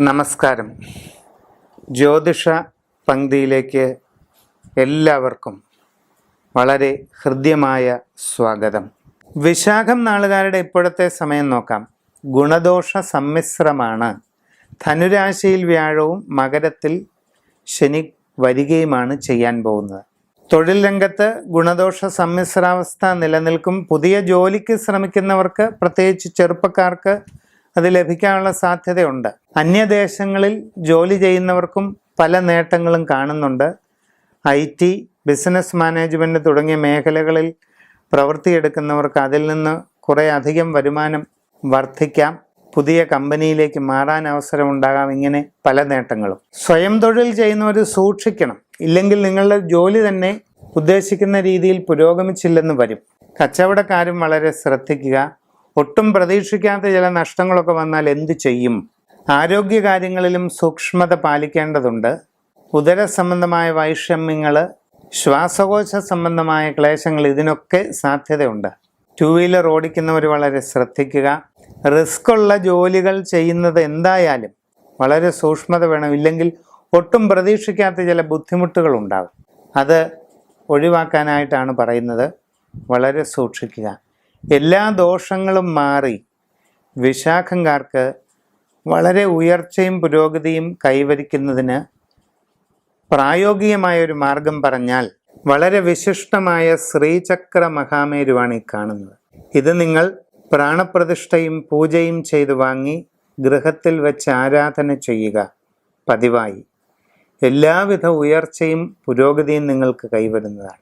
നമസ്കാരം. ജ്യോതിഷ പങ്ക്തിയിലേക്ക് എല്ലാവർക്കും വളരെ ഹൃദ്യമായ സ്വാഗതം. വിശാഖം നാളുകാരുടെ ഇപ്പോഴത്തെ സമയം നോക്കാം. ഗുണദോഷ സമ്മിശ്രമാണ്. ധനുരാശിയിൽ വ്യാഴവും മകരത്തിൽ ശനി വരികയുമാണ് ചെയ്യാൻ പോകുന്നത്. തൊഴിൽ രംഗത്ത് ഗുണദോഷ സമ്മിശ്രാവസ്ഥ നിലനിൽക്കും. പുതിയ ജോലിക്ക് ശ്രമിക്കുന്നവർക്ക്, പ്രത്യേകിച്ച് ചെറുപ്പക്കാർക്ക് അത് ലഭിക്കാനുള്ള സാധ്യതയുണ്ട്. അന്യദേശങ്ങളിൽ ജോലി ചെയ്യുന്നവർക്കും പല നേട്ടങ്ങളും കാണുന്നുണ്ട്. IT, ബിസിനസ് മാനേജ്മെൻറ്റ് തുടങ്ങിയ മേഖലകളിൽ പ്രവൃത്തിയെടുക്കുന്നവർക്ക് അതിൽ നിന്ന് കുറേ അധികം വരുമാനം വർദ്ധിക്കാം. പുതിയ കമ്പനിയിലേക്ക് മാറാൻ അവസരമുണ്ടാകാം. ഇങ്ങനെ പല നേട്ടങ്ങളും. സ്വയം തൊഴിൽ ചെയ്യുന്നവർ സൂക്ഷിക്കണം. ഇല്ലെങ്കിൽ നിങ്ങളുടെ ജോലി തന്നെ ഉദ്ദേശിക്കുന്ന രീതിയിൽ പുരോഗമിച്ചില്ലെന്ന് വരും. കച്ചവടക്കാരും വളരെ ശ്രദ്ധിക്കുക. ഒട്ടും പ്രതീക്ഷിക്കാത്ത ചില നഷ്ടങ്ങളൊക്കെ വന്നാൽ എന്തു ചെയ്യും? ആരോഗ്യകാര്യങ്ങളിലും സൂക്ഷ്മത പാലിക്കേണ്ടതുണ്ട്. ഉദര സംബന്ധമായ വൈഷമ്യങ്ങൾ, ശ്വാസകോശ സംബന്ധമായ ക്ലേശങ്ങൾ, ഇതിനൊക്കെ സാധ്യതയുണ്ട്. 2 വീലർ ഓടിക്കുന്നവർ വളരെ ശ്രദ്ധിക്കുക. റിസ്ക് ഉള്ള ജോലികൾ ചെയ്യുന്നത് എന്തായാലും വളരെ സൂക്ഷ്മത വേണം. ഇല്ലെങ്കിൽ ഒട്ടും പ്രതീക്ഷിക്കാത്ത ചില ബുദ്ധിമുട്ടുകൾ ഉണ്ടാകും. അത് ഒഴിവാക്കാനായിട്ടാണ് പറയുന്നത്. വളരെ സൂക്ഷിക്കുക. എല്ലാ ദോഷങ്ങളും മാറി വിശാഖംകാർക്ക് വളരെ ഉയർച്ചയും പുരോഗതിയും കൈവരിക്കുന്നതിന് പ്രായോഗികമായ ഒരു മാർഗം പറഞ്ഞാൽ വളരെ വിശിഷ്ടമായ ശ്രീചക്ര മഹാമേരുവാണ് ഈ കാണുന്നത്. ഇത് നിങ്ങൾ പ്രാണപ്രതിഷ്ഠയും പൂജയും ചെയ്തു വാങ്ങി ഗൃഹത്തിൽ വെച്ച് ആരാധന ചെയ്യുക പതിവായി. എല്ലാവിധ ഉയർച്ചയും പുരോഗതിയും നിങ്ങൾക്ക് കൈവരുന്നതാണ്.